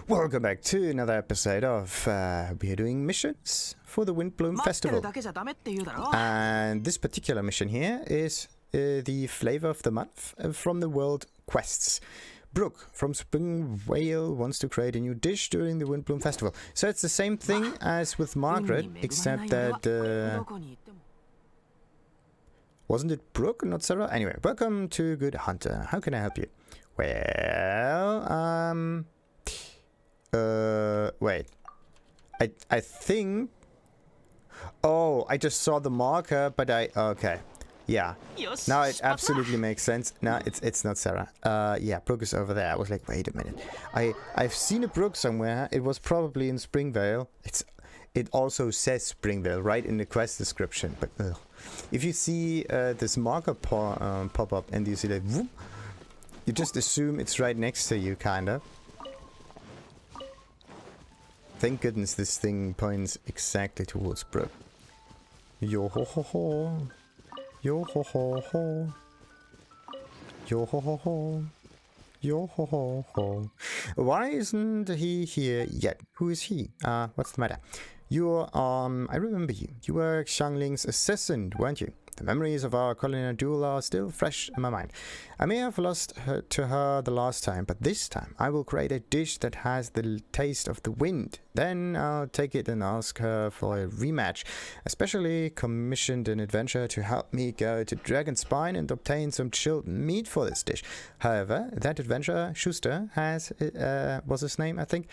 Welcome back to another episode of we are doing missions for the Windblume Festival. And this particular mission here is the flavor of the month from the world quests. Brook from Springvale wants to create a new dish during the Windblume Festival. So it's the same thing as with Margaret, except that... wasn't it Brook, not Sarah? Anyway, welcome to Good Hunter. How can I help you? Well, wait. I think... Oh, I just saw the marker, but okay. Yeah. Now it absolutely makes sense. No, it's not Sarah. Yeah, Brook is over there. I was like, wait a minute. I've seen a Brook somewhere. It was probably in Springvale. It also says Springvale right in the quest description. But if you see this marker pop up and you see that, whoop, you just assume it's right next to you, kinda. Thank goodness this thing points exactly towards Brook. Yo ho ho ho. Yo ho ho ho. Yo ho ho ho. Yo ho ho ho. Why isn't he here yet? Who is he? What's the matter? You're, I remember you. You were Xiangling's assassin, weren't you? The memories of our culinary duel are still fresh in my mind. I may have lost her to her the last time, but this time I will create a dish that has the taste of the wind. Then I'll take it and ask her for a rematch. Especially commissioned an adventurer to help me go to Dragonspine and obtain some chilled meat for this dish. However, that adventurer, Schuster, was his name, I think,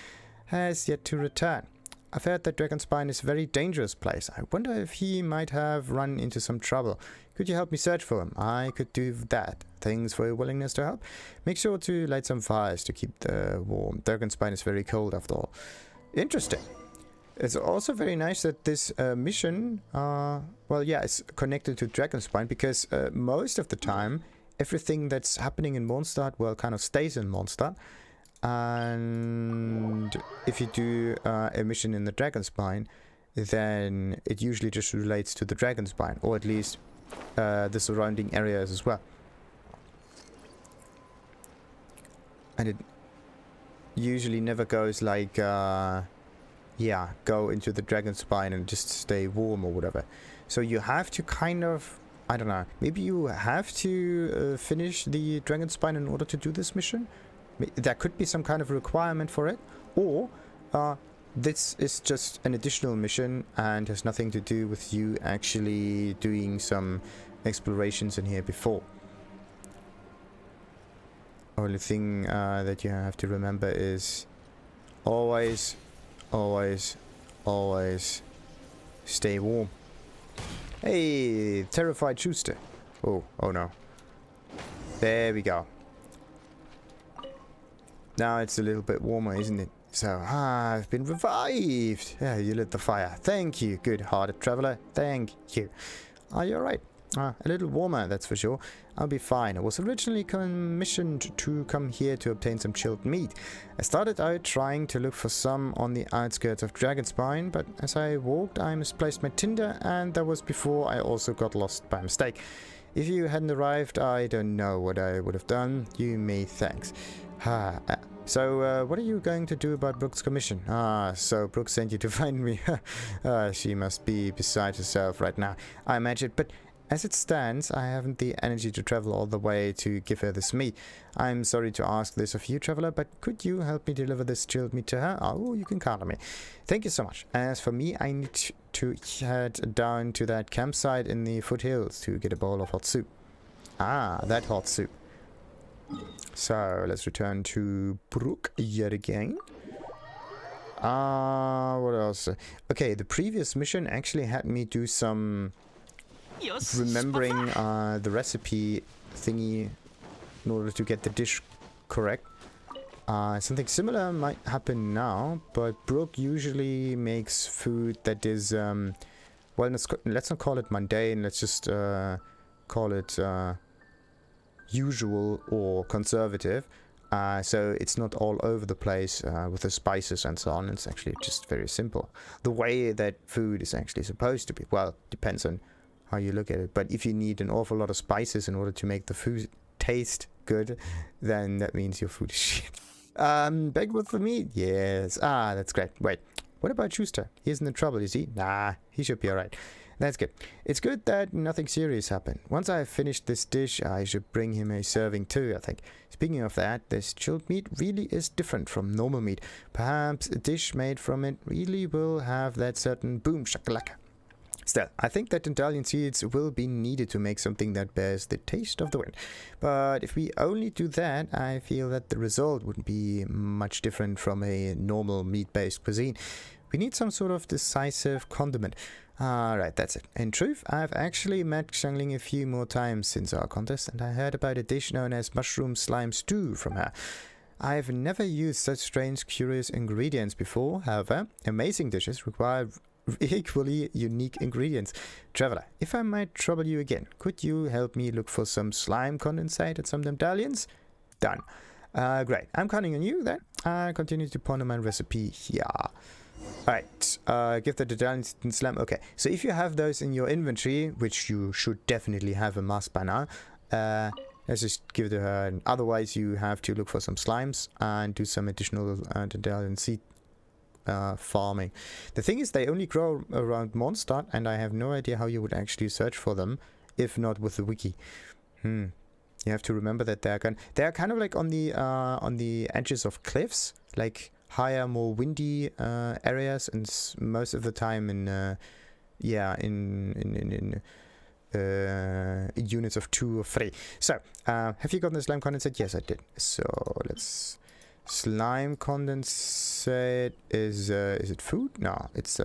has yet to return. I've heard that Dragonspine is a very dangerous place. I wonder if he might have run into some trouble. Could you help me search for him? I could do that. Thanks for your willingness to help. Make sure to light some fires to keep the warm. Dragonspine is very cold after all. Interesting. It's also very nice that this mission, well, yeah, it's connected to Dragonspine because most of the time, everything that's happening in Mondstadt, well, kind of stays in Mondstadt. And if you do a mission in the Dragonspine, then it usually just relates to the Dragonspine, or at least the surrounding areas as well. And it usually never goes like, yeah, go into the Dragonspine and just stay warm or whatever. So you have to kind of, I don't know, maybe you have to finish the Dragonspine in order to do this mission? There could be some kind of requirement for it, or this is just an additional mission and has nothing to do with you actually doing some explorations in here before. Only thing that you have to remember is always, always, always stay warm. Hey, terrified Schuster. Oh no. There we go. Now it's a little bit warmer, isn't it? So, I've been revived. Yeah, you lit the fire. Thank you, good-hearted traveler. Thank you. Are you alright? A little warmer, that's for sure. I'll be fine. I was originally commissioned to come here to obtain some chilled meat. I started out trying to look for some on the outskirts of Dragonspine, but as I walked, I misplaced my tinder, and that was before I also got lost by mistake. If you hadn't arrived, I don't know what I would have done. You may thanks. So, what are you going to do about Brook's commission? So Brook sent you to find me. She must be beside herself right now, I imagine. But as it stands, I haven't the energy to travel all the way to give her this meat. I'm sorry to ask this of you, traveler, but could you help me deliver this chilled meat to her? Oh, you can count on me. Thank you so much. As for me, I need to head down to that campsite in the foothills to get a bowl of hot soup. That hot soup. So, let's return to Brook yet again. What else? Okay, the previous mission actually had me do some remembering the recipe thingy in order to get the dish correct. Something similar might happen now, but Brook usually makes food that is, well, let's not call it mundane, let's just call it usual or conservative, so it's not all over the place with the spices and so on. It's actually just very simple, the way that food is actually supposed to be. Well, depends on how you look at it, but if you need an awful lot of spices in order to make the food taste good, then that means your food is shit. Beg with the meat? Yes. Ah, that's great. Wait, what about Schuster? He isn't in trouble, is he? Nah, he should be alright. That's good. It's good that nothing serious happened. Once I have finished this dish, I should bring him a serving too, I think. Speaking of that, this chilled meat really is different from normal meat. Perhaps a dish made from it really will have that certain boom shakalaka. Still, I think that Dandelion seeds will be needed to make something that bears the taste of the wind. But if we only do that, I feel that the result wouldn't be much different from a normal meat-based cuisine. We need some sort of decisive condiment. Alright, that's it. In truth, I've actually met Xiangling a few more times since our contest, and I heard about a dish known as mushroom slime stew from her. I've never used such strange, curious ingredients before. However, amazing dishes require equally unique ingredients. Traveler, if I might trouble you again, could you help me look for some slime condensate and some dandelions? Done. Great. I'm counting on you then. I continue to ponder my recipe here. Alright, give the dandelions and slime. Okay, so if you have those in your inventory, which you should definitely have a mask by now, let's just give it to her. And otherwise, you have to look for some slimes and do some additional dandelion seed farming. The thing is, they only grow around Mondstadt, and I have no idea how you would actually search for them, if not with the wiki. You have to remember that they are kind of like on the edges of cliffs, like higher, more windy areas, and most of the time in units of 2 or 3. So, have you gotten the slime condensate? Yes, I did. So let's. Slime condensate is it food? No, it's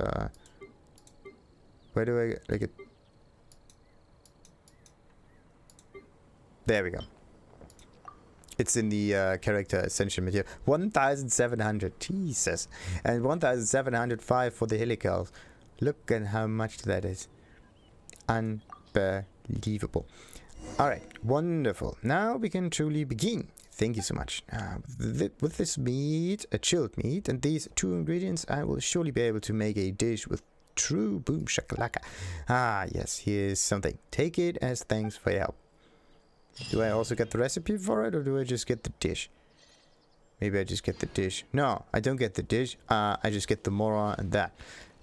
where do I like it? There we go. It's in the character essential material. 1,700, Jesus, and 1,705 for the helicals. Look at how much that is. Unbelievable. All right, wonderful. Now we can truly begin. Thank you so much. With this meat, a chilled meat, and these 2 ingredients, I will surely be able to make a dish with true boom shakalaka. Ah, yes, here's something. Take it as thanks for your help. Do I also get the recipe for it, or do I just get the dish? Maybe I just get the dish. No, I don't get the dish. I just get the mora and that.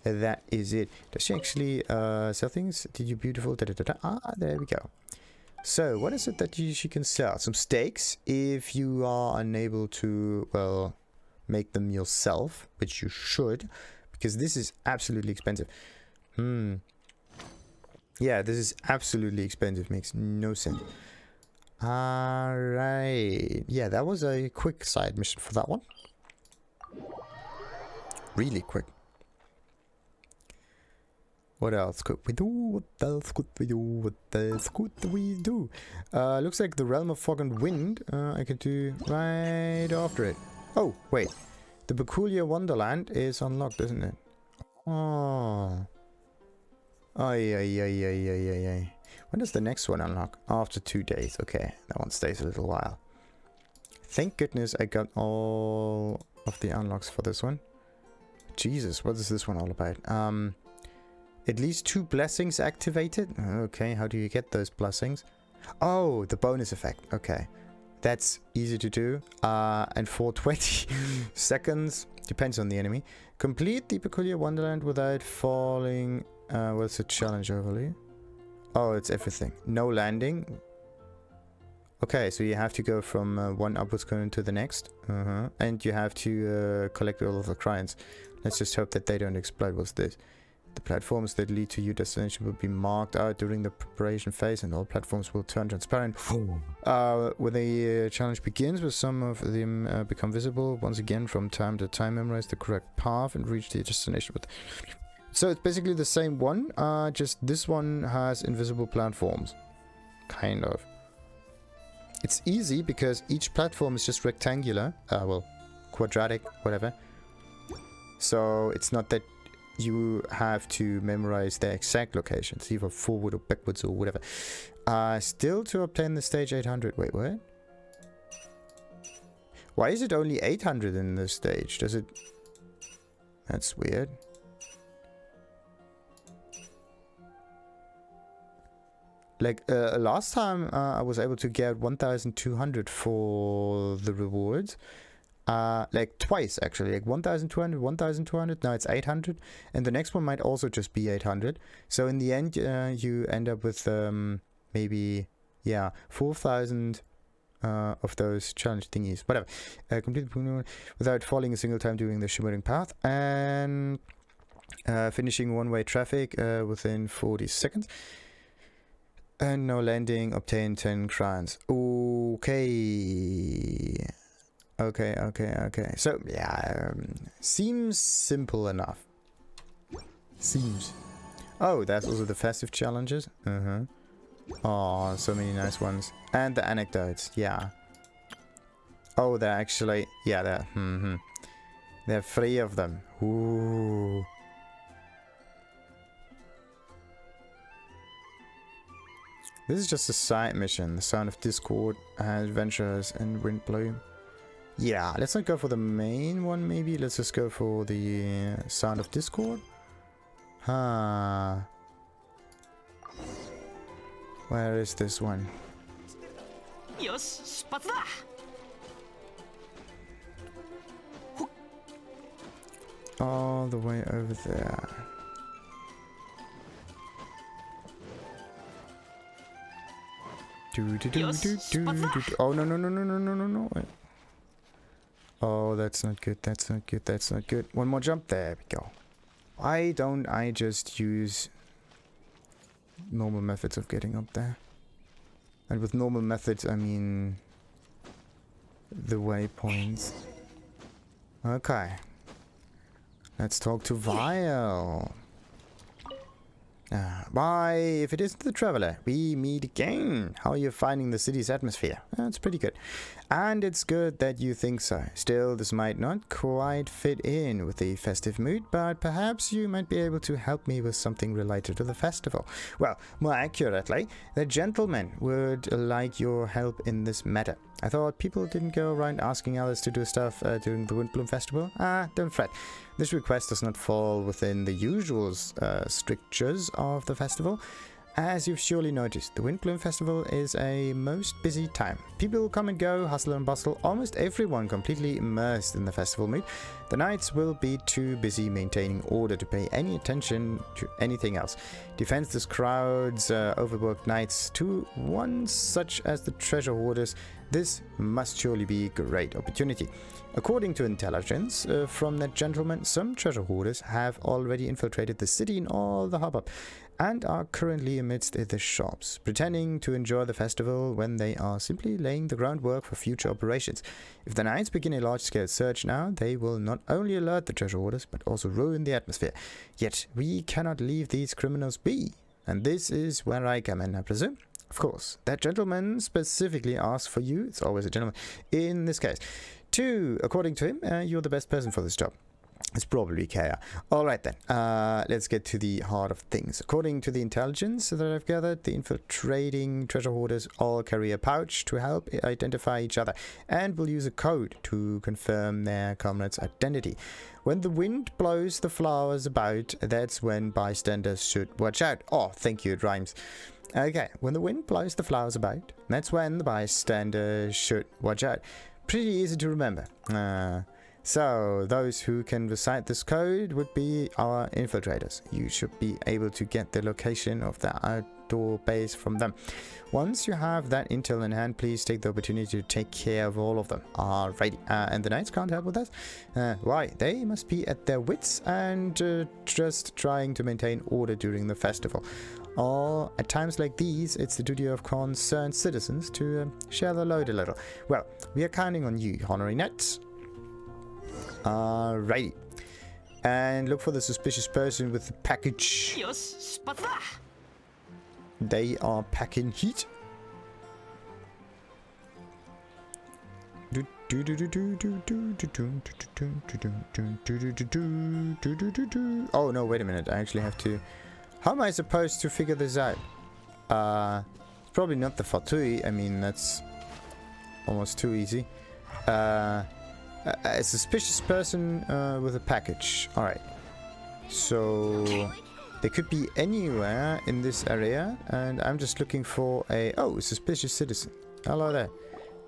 That is it. Does she actually sell things? Did you beautiful? Da, da, da, da. Ah, there we go. So, what is it that she can sell? Some steaks, if you are unable to, well, make them yourself, which you should, because this is absolutely expensive. Yeah, this is absolutely expensive. Makes no sense. Alright. Yeah, that was a quick side mission for that one. Really quick. What else could we do? What else could we do? What else could we do? Looks like the Realm of Fog and Wind I can do right after it. Oh, wait. The Peculiar Wonderland is unlocked, isn't it? Oh. Ay. When does the next one unlock? After 2 days. Okay, that one stays a little while. Thank goodness I got all of the unlocks for this one. Jesus, what is this one all about? At least 2 blessings activated? Okay, how do you get those blessings? Oh, the bonus effect. Okay. That's easy to do. And for 20 seconds, depends on the enemy. Complete the Peculiar Wonderland without falling. What's the challenge overlay? Oh, it's everything. No landing. Okay, so you have to go from one upwards going to the next. And you have to collect all of the crayons. Let's just hope that they don't explode. What's this? The platforms that lead to your destination will be marked out during the preparation phase, and all platforms will turn transparent. When the challenge begins, with some of them become visible. Once again, from time to time, memorize the correct path and reach the destination. So it's basically the same one, just this one has invisible platforms. Kind of. It's easy because each platform is just rectangular. Well, quadratic, whatever. So it's not that you have to memorize the exact locations, either forward or backwards or whatever. Still to obtain the stage 800. Wait, what? Why is it only 800 in this stage? Does it... That's weird. Like, last time I was able to get 1,200 for the rewards. like twice actually, like 1,200, 1,200. Now it's 800, and the next one might also just be 800. So in the end, you end up with maybe 4,000 of those challenge thingies. Whatever. Complete without falling a single time during the shimmering path, and finishing one-way traffic within 40 seconds. And no landing, obtain 10 crowns. Okay. Okay. So, yeah, seems simple enough. Seems. Oh, there's also the festive challenges. Oh, so many nice ones. And the anecdotes, yeah. Oh, they're actually, yeah, there are 3 of them. Ooh. This is just a side mission. The Sound of Discord, Adventures, and Windblume. Yeah, let's not go for the main one, maybe. Let's just go for the Sound of Discord. Huh. Where is this one? All the way over there. Oh, no. Oh, that's not good. That's not good. One more jump. There we go. Why don't I just use normal methods of getting up there? And with normal methods, I mean the waypoints. Okay. Let's talk to Vile. Why, if it isn't the Traveler, we meet again. How are you finding the city's atmosphere? That's pretty good. And it's good that you think so. Still, this might not quite fit in with the festive mood, but perhaps you might be able to help me with something related to the festival. Well, more accurately, the gentleman would like your help in this matter. I thought people didn't go around asking others to do stuff during the Windblume festival. Don't fret. This request does not fall within the usual strictures of the festival. As you've surely noticed, the Windblume festival is a most busy time. People come and go, hustle and bustle, almost everyone completely immersed in the festival mood. The knights will be too busy maintaining order to pay any attention to anything else. Defenseless crowds, overworked knights, to ones such as the Treasure Hoarders. This must surely be a great opportunity. According to intelligence from that gentleman, some Treasure Hoarders have already infiltrated the city in all the hubbub and are currently amidst the shops, pretending to enjoy the festival when they are simply laying the groundwork for future operations. If the knights begin a large-scale search now, they will not only alert the Treasure Hoarders, but also ruin the atmosphere. Yet, we cannot leave these criminals be. And this is where I come in, I presume. Of course, that gentleman specifically asked for you, it's always a gentleman, in this case. 2, according to him, you're the best person for this job. It's probably Kaya. Alright then, let's get to the heart of things. According to the intelligence that I've gathered, the infiltrating Treasure Hoarders all carry a pouch to help identify each other, and will use a code to confirm their comrade's identity. When the wind blows the flowers about, that's when bystanders should watch out. Oh, thank you, it rhymes. Okay, when the wind blows the flowers about, that's when the bystanders should watch out. Pretty easy to remember. So, those who can recite this code would be our infiltrators. You should be able to get the location of the outdoor base from them. Once you have that intel in hand, please take the opportunity to take care of all of them. Alrighty. And the knights can't help with us? Why? They must be at their wits and just trying to maintain order during the festival. Or at times like these, it's the duty of concerned citizens to share the load a little. Well, we are counting on you, honorary knights. Alrighty. And look for the suspicious person with the package. They are packing heat. Oh no, wait a minute. I actually have to... How am I supposed to figure this out? It's probably not the Fatui. I mean, that's almost too easy. A suspicious person with a package. Alright. So they could be anywhere in this area, and I'm just looking for a... Oh, a suspicious citizen. Hello there.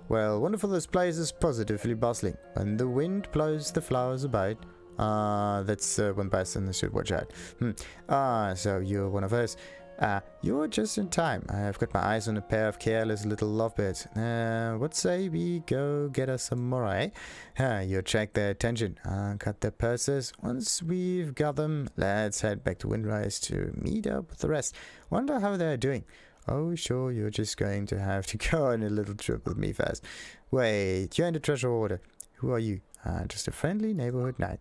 Well, wonderful this place is positively bustling. When the wind blows, the flowers abide. That's one person I should watch out. So you're one of us. You're just in time. I've got my eyes on a pair of careless little lovebirds. What say we go get us some more, eh? You attract their attention. Cut their purses. Once we've got them, let's head back to Windrise to meet up with the rest. Wonder how they're doing. Oh, sure, you're just going to have to go on a little trip with me first. Wait, you're in the Treasure Hoarder. Who are you? Just a friendly neighborhood knight.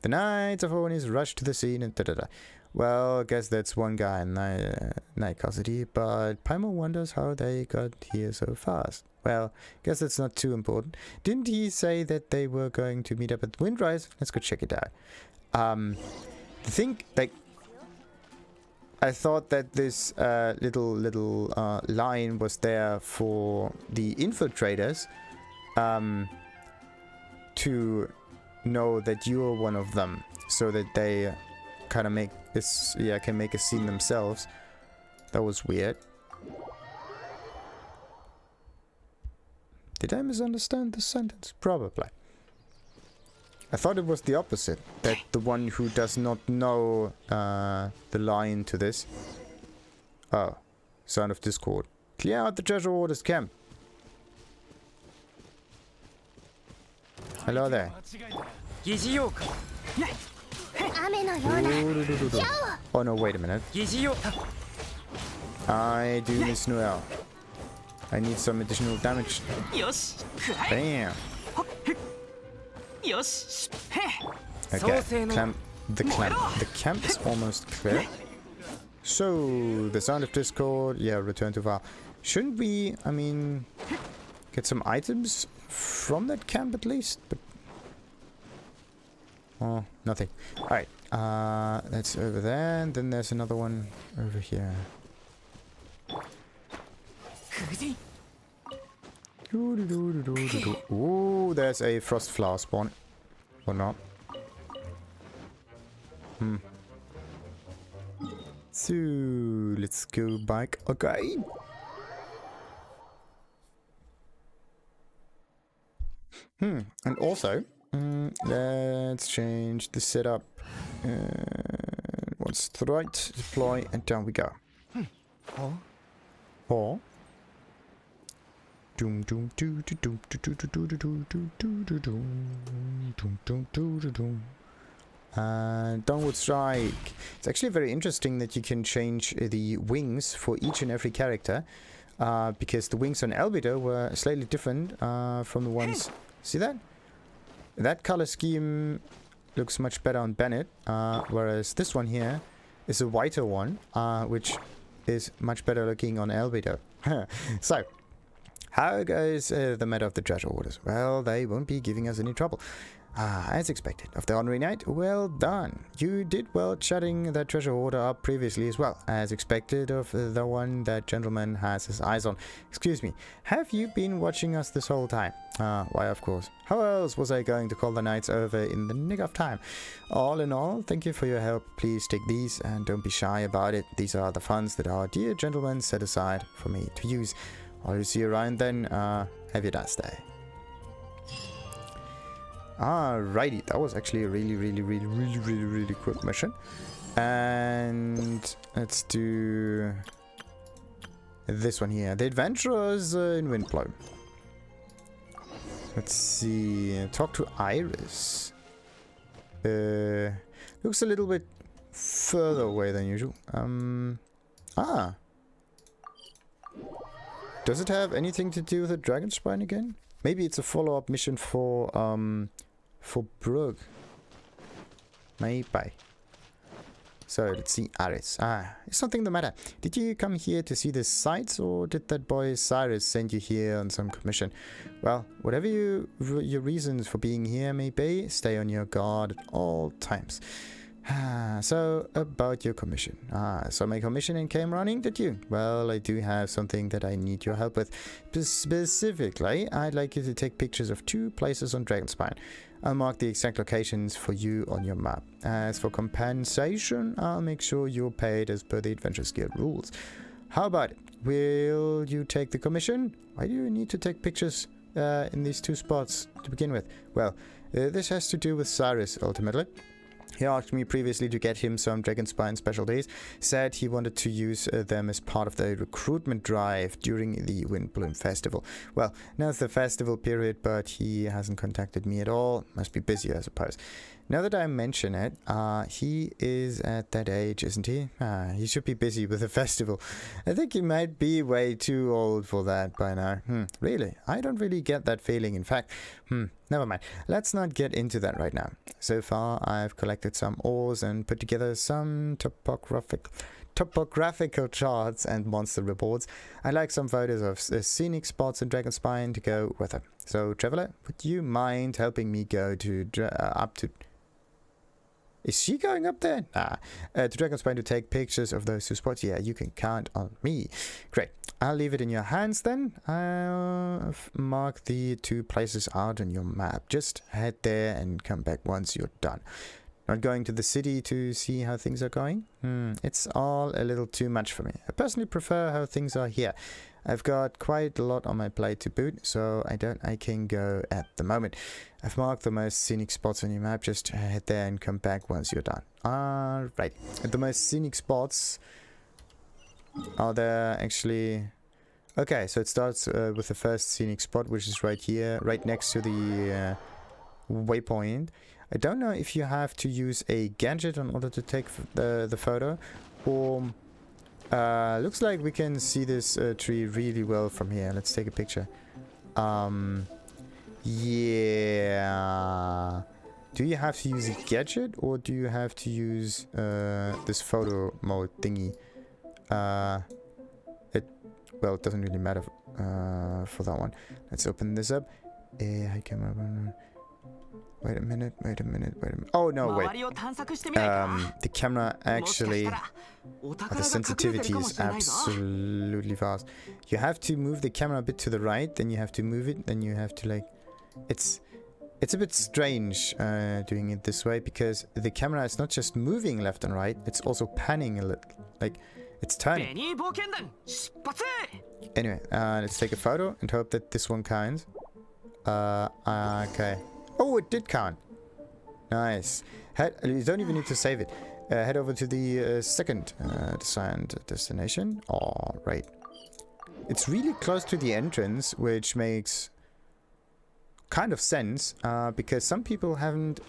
The knights of Hornies rush to the scene and da-da-da. Well, I guess that's one guy in Night Custody, but Paimon wonders how they got here so fast. Well, guess that's not too important. Didn't he say that they were going to meet up at Windrise? Let's go check it out. The thing, like, I thought that this little line was there for the infiltrators to know that you're one of them, so that they kind of make this, can make a scene themselves. That was weird. Did I misunderstand the sentence? Probably. I thought it was the opposite, that the one who does not know the line to this. Oh, Sound of Discord. Clear out the Treasure Hoarder's camp. Hello there. Oh no, wait a minute. I do miss Noel. I need some additional damage. Bam. Okay, the camp is almost clear. So, the Sound of Discord, return to Val. Shouldn't we, I mean, get some items from that camp at least? But oh, nothing. Alright, that's over there, and then there's another one over here. Ooh, there's a frost flower spawn. Or not. So, let's go back again. And also, let's change the setup. Once to the right, deploy, and down we go. Or doom doom doo doo doom doo doo doo doo doo doo doo doo doom doom doo doo doom. And downward strike. It's actually very interesting that you can change the wings for each and every character, because the wings on Albedo were slightly different from the ones. See that? That color scheme looks much better on Bennett, whereas this one here is a whiter one, which is much better looking on Albedo. So, how goes the matter of the Treasure Hoarders? Well, they won't be giving us any trouble. As expected. Of the Honorary Knight, well done. You did well shutting that Treasure Hoarder up previously as well. As expected of the one that gentleman has his eyes on. Excuse me, have you been watching us this whole time? Why, of course. How else was I going to call the knights over in the nick of time? All in all, thank you for your help. Please take these and don't be shy about it. These are the funds that our dear gentleman set aside for me to use. I'll see you around then. Have a nice day. Alrighty, that was actually a really quick mission. And let's do this one here. The Adventurers in Windblume. Let's see. Talk to Iris. Looks a little bit further away than usual. Does it have anything to do with the Dragonspine again? Maybe it's a follow-up mission for Brook. Maybe. So, let's see. Iris. Is something the matter? Did you come here to see the sights, or did that boy Cyrus send you here on some commission? Well, whatever your reasons for being here may be, stay on your guard at all times. So, about your commission. So my commission came running, did you? Well, I do have something that I need your help with. Specifically, I'd like you to take pictures of 2 places on Dragonspine. I'll mark the exact locations for you on your map. As for compensation, I'll make sure you're paid as per the Adventurers Guild rules. How about it? will you take the commission? Why do you need to take pictures in these 2 spots to begin with? Well, this has to do with Cyrus, ultimately. He asked me previously to get him some Dragonspine specialties, said he wanted to use them as part of the recruitment drive during the Windblume festival. Well, now it's the festival period, but he hasn't contacted me at all. Must be busy, I suppose. Now that I mention it, he is at that age, isn't he? He should be busy with the festival. I think he might be way too old for that by now. Really? I don't really get that feeling. In fact, never mind. Let's not get into that right now. So far, I've collected some ores and put together some topographical charts and monster reports. I like some photos of scenic spots in Dragonspine to go with them. So, Traveler, would you mind helping me go to up to... Is she going up there? To Dragonspine to take pictures of those 2 spots? Yeah, you can count on me. Great. I'll leave it in your hands then. I'll mark the 2 places out on your map. Just head there and come back once you're done. Not going to the city to see how things are going? It's all a little too much for me. I personally prefer how things are here. I've got quite a lot on my plate to boot, so I can go at the moment. I've marked the most scenic spots on your map. Just head there and come back once you're done. Alright. The most scenic spots are there actually... Okay, so it starts with the first scenic spot, which is right here, right next to the waypoint. I don't know if you have to use a gadget in order to take the photo, or... looks like we can see this tree really well from here. Let's take a picture. Yeah. Do you have to use a gadget, or do you have to use this photo mode thingy? Well, it doesn't really matter for that one. Let's open this up. I came up. Wait a minute. Oh no, wait. The camera actually... the sensitivity is absolutely fast. You have to move the camera a bit to the right, then you have to move it, then you have to like... It's a bit strange doing it this way, because the camera is not just moving left and right, it's also panning a little. Like, it's turning. Anyway, let's take a photo and hope that this one counts. Okay. Oh, it did count. Nice. You don't even need to save it. Head over to the second assigned destination. All right. It's really close to the entrance, which makes kind of sense, because some people haven't,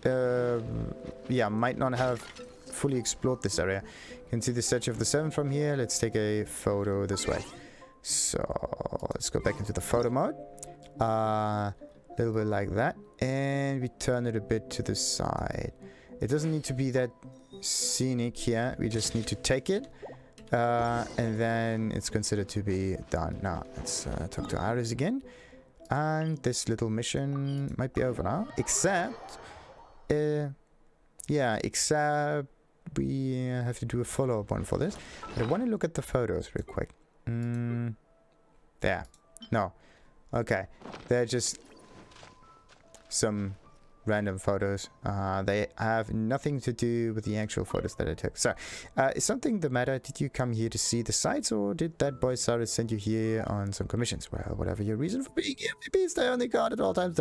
might not have fully explored this area. You can see the Statue of the Seven from here. Let's take a photo this way. So let's go back into the photo mode. A little bit like that, and we turn it a bit to the side. It doesn't need to be that scenic here. We just need to take it, and then it's considered to be done. Now let's talk to Iris again, and this little mission might be over now. Except, except we have to do a follow-up one for this. But I want to look at the photos real quick. There. No. Okay. They're just some random photos. They have nothing to do with the actual photos that I took. So, is something the matter? Did you come here to see the sights, or did that boy Cyrus send you here on some commissions? Well, whatever your reason for being here, maybe stay on the guard at all times.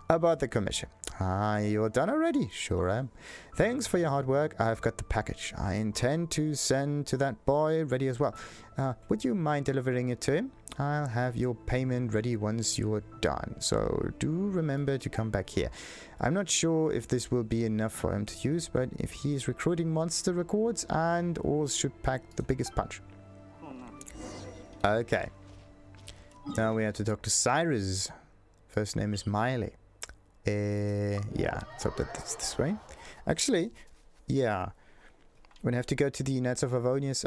About the commission. You're done already? Sure am. Thanks for your hard work. I've got the package. I intend to send to that boy ready as well. Would you mind delivering it to him? I'll have your payment ready once you're done. So do remember to come back here. I'm not sure if this will be enough for him to use, but if he's recruiting monster records, and all should pack the biggest punch. Okay. Now we have to talk to Cyrus. First name is Miley. Yeah, let's hope that that's this way. Actually, yeah. When I have to go to the Knights of Avonius,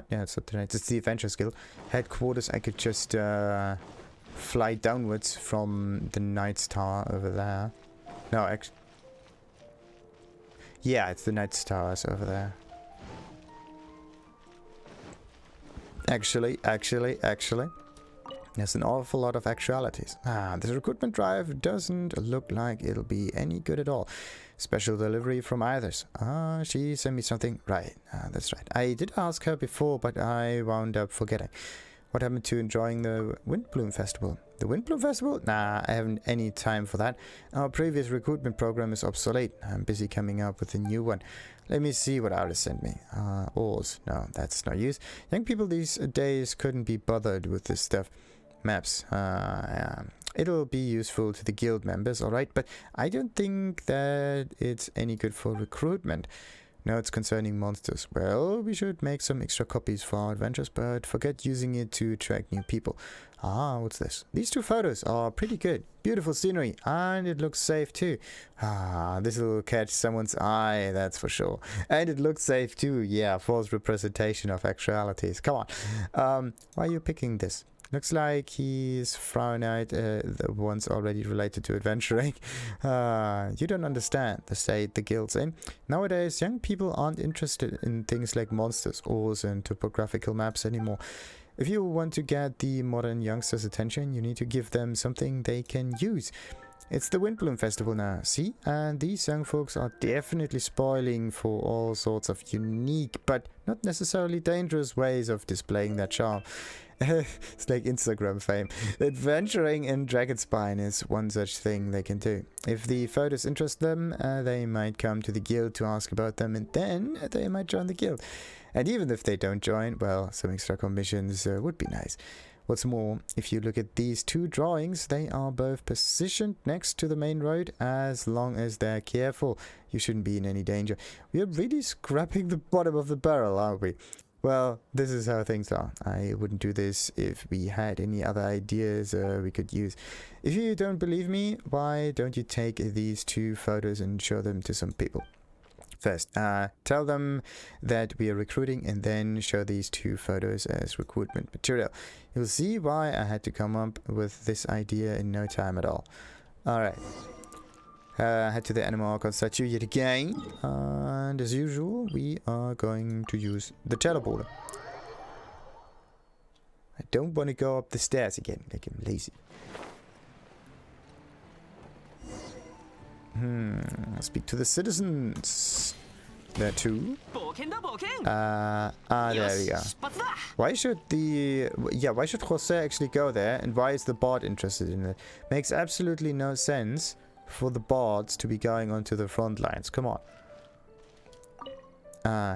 it's not the Knights, it's the Adventurers Guild headquarters, I could just fly downwards from the Knight's Tower over there. No, actually... Yeah, it's the Knight's Towers over there. Actually. There's an awful lot of actualities. This recruitment drive doesn't look like it'll be any good at all. Special delivery from Ithers. She sent me something. Right, that's right. I did ask her before, but I wound up forgetting. What happened to enjoying the Windblume Festival? The Windblume Festival? Nah, I haven't any time for that. Our previous recruitment program is obsolete. I'm busy coming up with a new one. Let me see what Alice sent me. Ores. No, that's no use. Young people these days couldn't be bothered with this stuff. Maps. Yeah. It'll be useful to the guild members, alright, but I don't think that it's any good for recruitment. Notes concerning monsters. Well, we should make some extra copies for our adventures, but forget using it to attract new people. What's this? These 2 photos are pretty good. Beautiful scenery, and it looks safe too. This will catch someone's eye, that's for sure. And it looks safe too. Yeah, false representation of actualities. Come on. Why are you picking this? Looks like he's throwing out the ones already related to adventuring. You don't understand the state the guild's in. Nowadays, young people aren't interested in things like monsters, ores, and topographical maps anymore. If you want to get the modern youngsters' attention, you need to give them something they can use. It's the Windblume Festival now, see? And these young folks are definitely spoiling for all sorts of unique, but not necessarily dangerous ways of displaying their charm. It's like Instagram fame. Adventuring in Dragonspine is one such thing they can do. If the photos interest them, they might come to the guild to ask about them, and then they might join the guild. And even if they don't join, well, some extra commissions would be nice. What's more, if you look at these 2 drawings, they are both positioned next to the main road. As long as they're careful, you shouldn't be in any danger. We are really scrapping the bottom of the barrel, aren't we? Well, this is how things are. I wouldn't do this if we had any other ideas we could use. If you don't believe me, why don't you take these 2 photos and show them to some people? First, tell them that we are recruiting, and then show these 2 photos as recruitment material. You'll see why I had to come up with this idea in no time at all. Alright. Head to the Anemo Archon statue yet again, and as usual we are going to use the teleporter. I don't want to go up the stairs again, like I'm lazy. Speak to the citizens. There too. There we go. Why should why should José actually go there, and why is the bard interested in it? Makes absolutely no sense for the bards to be going onto the front lines. Come on.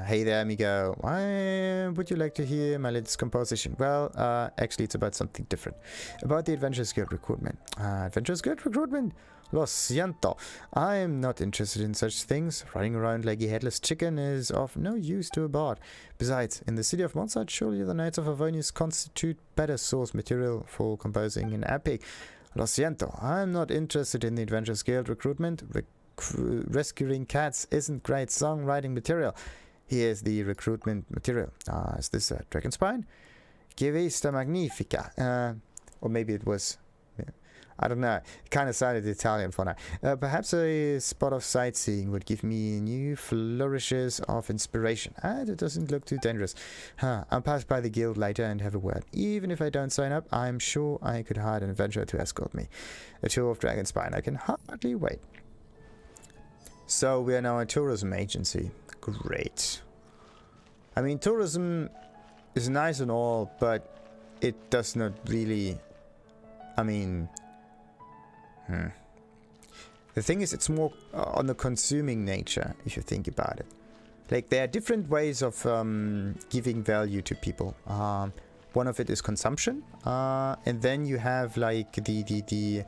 Hey there, amigo. Why would you like to hear my latest composition? Well, actually it's about something different. About the Adventurers Guild recruitment. Adventurers Guild recruitment? Lo siento. I am not interested in such things. Running around like a headless chicken is of no use to a bard. Besides, in the city of Monsard, surely the Knights of Avonius constitute better source material for composing an epic. Lo siento. I am not interested in the Adventurers Guild recruitment. Rescuing cats isn't great songwriting material. Here's the recruitment material. Is this a Dragonspine? Que vista magnifica. Or maybe it was... I don't know. It kind of sounded Italian for now. Perhaps a spot of sightseeing would give me new flourishes of inspiration. It doesn't look too dangerous. I'll pass by the guild later and have a word. Even if I don't sign up, I'm sure I could hire an adventurer to escort me. A tour of Dragonspine. I can hardly wait. So we are now a tourism agency. Great. I mean, tourism is nice and all, but it does not really... I mean... The thing is, it's more on the consuming nature, if you think about it. Like, there are different ways of giving value to people. One of it is consumption, and then you have like the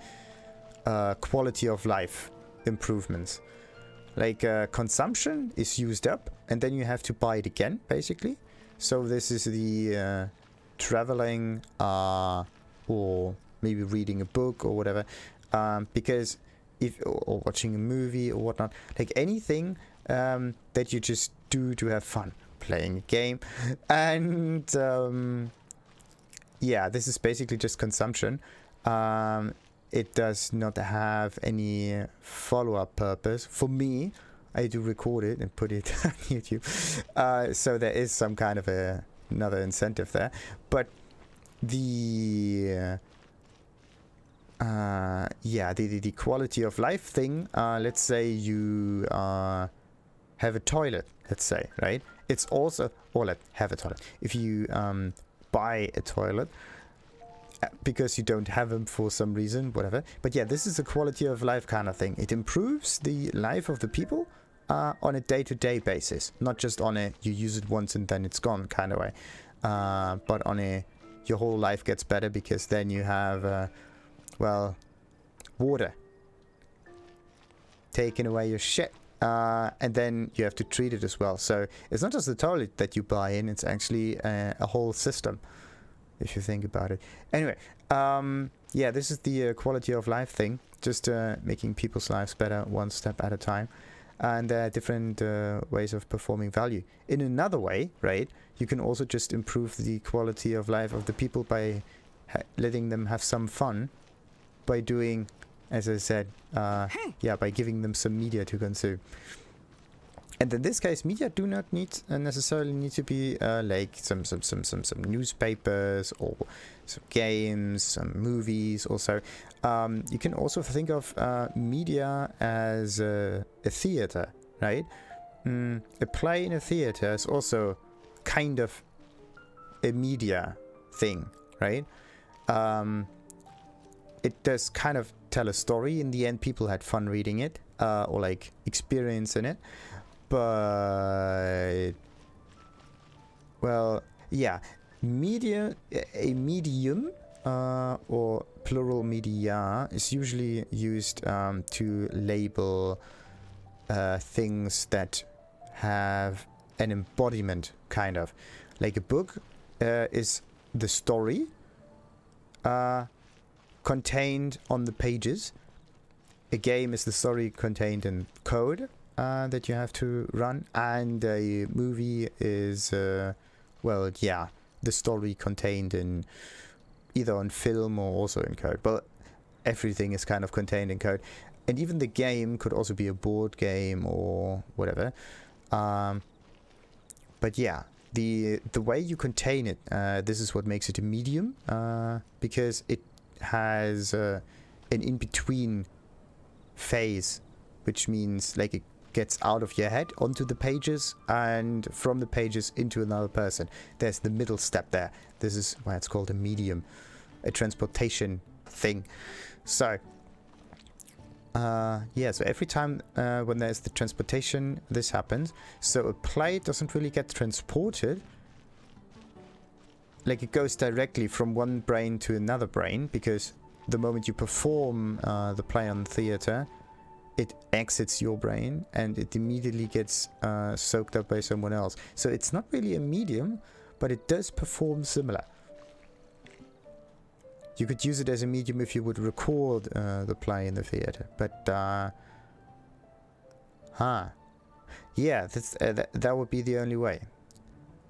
quality of life improvements. Like, consumption is used up, and then you have to buy it again, basically. So this is the traveling, or maybe reading a book or whatever. Because if or watching a movie or whatnot, like anything that you just do to have fun, playing a game, and yeah, this is basically just consumption. It does not have any follow-up purpose. For me, I do record it and put it on YouTube, so there is some kind of another incentive there. But the the quality of life thing, let's say you have a toilet, let's say, right? It's also, or let have a toilet. If you buy a toilet because you don't have them for some reason, whatever. But yeah, this is a quality of life kind of thing. It improves the life of the people on a day-to-day basis, not just on a you use it once and then it's gone kind of way, but on a your whole life gets better because then you have well, water taking away your shit, and then you have to treat it as well. So it's not just the toilet that you buy in, it's actually a whole system, if you think about it. Anyway, yeah, this is the quality of life thing, just making people's lives better one step at a time. And there are different ways of performing value. In another way, right, you can also just improve the quality of life of the people by letting them have some fun, by doing, as I said, yeah, by giving them some media to consume. And in this case, media do not need necessarily need to be like some newspapers or some games, some movies. Also, you can also think of media as a theater, right? A play in a theater is also kind of a media thing, right? It does kind of tell a story. In the end, people had fun reading it, or like experiencing it. But well, yeah, a medium or plural media is usually used to label things that have an embodiment, kind of like a book is the story contained on the pages. A game is the story contained in code that you have to run, and a movie is well, yeah, the story contained in either on film or also in code, but everything is kind of contained in code. And even the game could also be a board game or whatever, but yeah, the way you contain it, this is what makes it a medium, because it has an in-between phase, which means like it gets out of your head onto the pages and from the pages into another person. There's the middle step there. This is why it's called a medium, a transportation thing. So yeah, so every time when there's the transportation, this happens. So a play doesn't really get transported, like it goes directly from one brain to another brain, because the moment you perform the play on the theater, it exits your brain and it immediately gets soaked up by someone else. So it's not really a medium, but it does perform similar. You could use it as a medium if you would record the play in the theater, but yeah, that's, that would be the only way.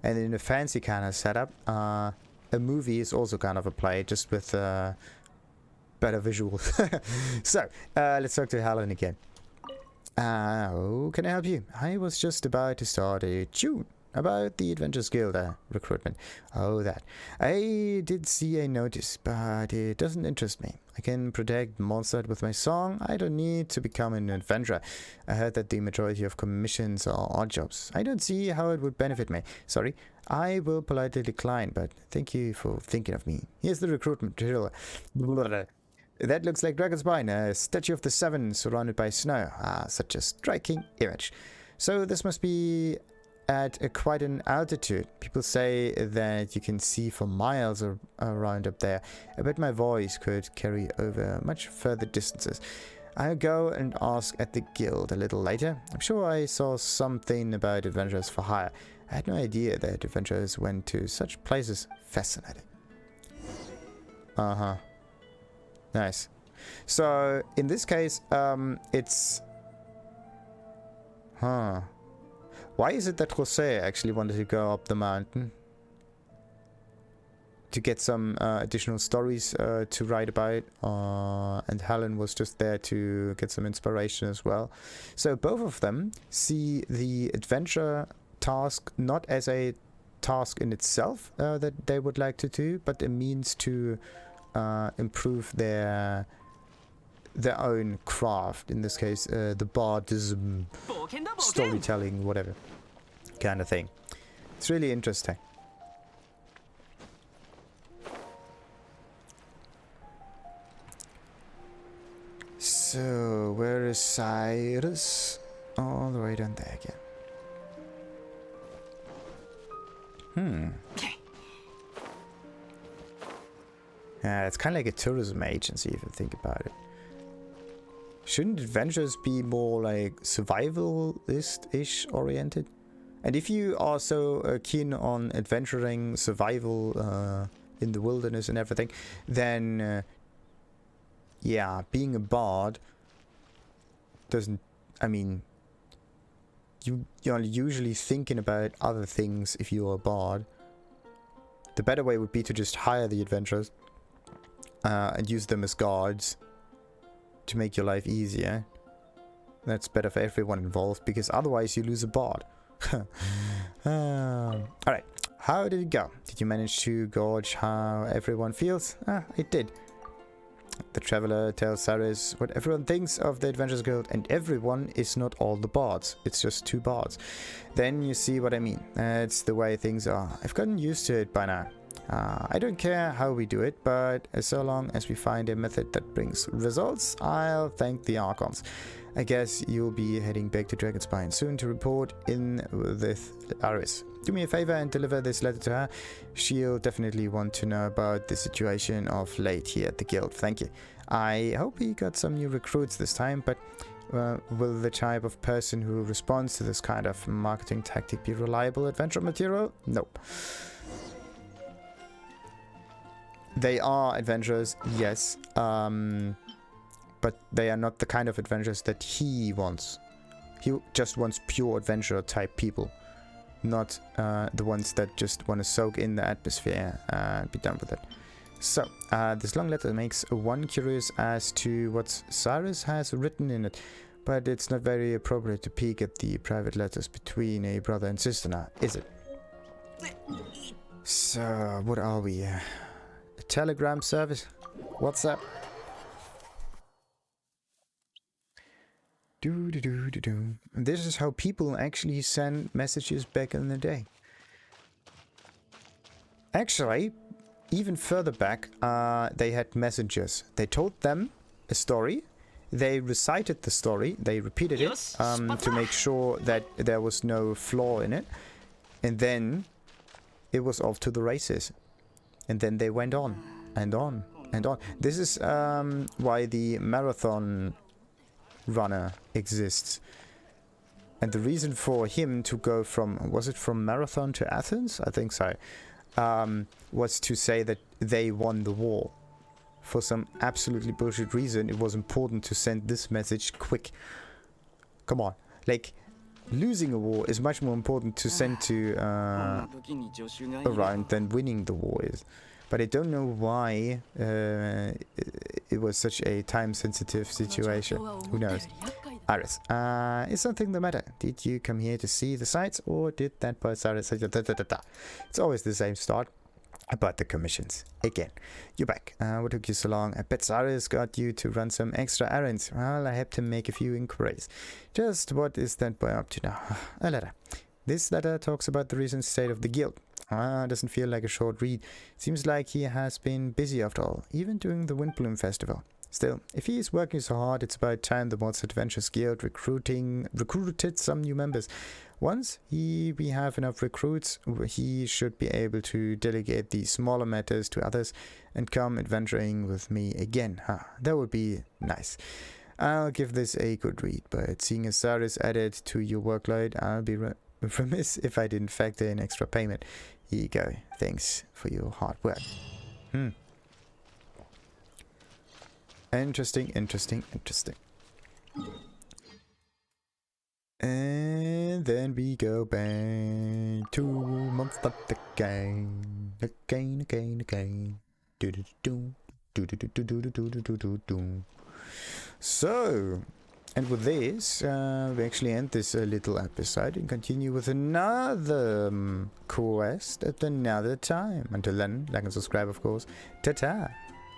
And in a fancy kind of setup, a movie is also kind of a play, just with better visuals. So, let's talk to Helen again. How can I help you? I was just about to start a tune about the Adventures Guild recruitment. Oh, that. I did see a notice, but it doesn't interest me. I can protect Mondstadt with my song. I don't need to become an adventurer. I heard that the majority of commissions are odd jobs. I don't see how it would benefit me. Sorry. I will politely decline, but thank you for thinking of me. Here's the recruitment material. That looks like Dragonspine, a statue of the seven surrounded by snow. Ah, such a striking image. So this must be at quite an altitude. People say that you can see for miles around up there. I bet my voice could carry over much further distances. I'll go and ask at the guild a little later. I'm sure I saw something about adventurers for hire. I had no idea that adventurers went to such places. Fascinating. Uh-huh. Nice. So, in this case, it's... Huh. Why is it that José actually wanted to go up the mountain? To get some additional stories to write about. And Helen was just there to get some inspiration as well. So both of them see the adventure task not as a task in itself that they would like to do, but a means to improve their own craft. In this case, the bardism, storytelling, whatever kind of thing. It's really interesting. So, where is Cyrus? All the way down there again. Yeah, it's kind of like a tourism agency if you think about it. Shouldn't adventures be more like survivalist-ish oriented? And if you are so keen on adventuring, survival in the wilderness and everything, then yeah, being a bard doesn't... I mean, you're usually thinking about other things if you're a bard. The better way would be to just hire the adventurers and use them as guards to make your life easier. That's better for everyone involved, because otherwise you lose a bard. Alright, how did it go? Did you manage to gauge how everyone feels? It did. The traveler tells Cyrus what everyone thinks of the Adventurers Guild, and everyone is not all the bards. It's just 2 bards. Then you see what I mean. It's the way things are. I've gotten used to it by now. I don't care how we do it, but so long as we find a method that brings results, I'll thank the Archons. I guess you'll be heading back to Dragonspine soon to report in with Cyrus. Do me a favor and deliver this letter to her. She'll definitely want to know about the situation of late here at the guild. Thank you. I hope we got some new recruits this time, but will the type of person who responds to this kind of marketing tactic be reliable adventure material? Nope. They are adventurers, yes, but they are not the kind of adventurers that he wants. He just wants pure adventurer type people, not the ones that just want to soak in the atmosphere and be done with it. So, this long letter makes one curious as to what Cyrus has written in it, but it's not very appropriate to peek at the private letters between a brother and sister now, is it? So, what are we? A telegram service? What's up? This is how people actually send messages back in the day. Actually, even further back, they had messengers. They told them a story. They recited the story. They repeated it to make sure that there was no flaw in it. And then it was off to the races. And then they went on and on and on. This is why the marathon runner exists. And the reason for him to go from, was it from Marathon to Athens? I think so. Was to say that they won the war. For some absolutely bullshit reason, it was important to send this message quick. Come on. Like, losing a war is much more important to send to around than winning the war is. But I don't know why it was such a time-sensitive situation. Who knows? Cyrus, is something the matter? Did you come here to see the sights, or did that boy Cyrus say It's always the same start about the commissions. Again, you're back. What took you so long? I bet Cyrus got you to run some extra errands. Well, I helped him make a few inquiries. Just what is that boy up to now? A letter. This letter talks about the recent state of the guild. Doesn't feel like a short read. Seems like he has been busy after all, even during the Windblume festival. Still, if he is working so hard, it's about time the Mods Adventures Guild recruited some new members. Once we have enough recruits, he should be able to delegate the smaller matters to others and come adventuring with me again. That would be nice. I'll give this a good read, but seeing as Cyrus added to your workload, I'll be remiss if I didn't factor in extra payment. Here you go. Thanks for your hard work. Interesting. And then we go back 2 months at the game. Again. So, And with this, we actually end this little episode and continue with another quest at another time. Until then, like and subscribe, of course. Ta-ta!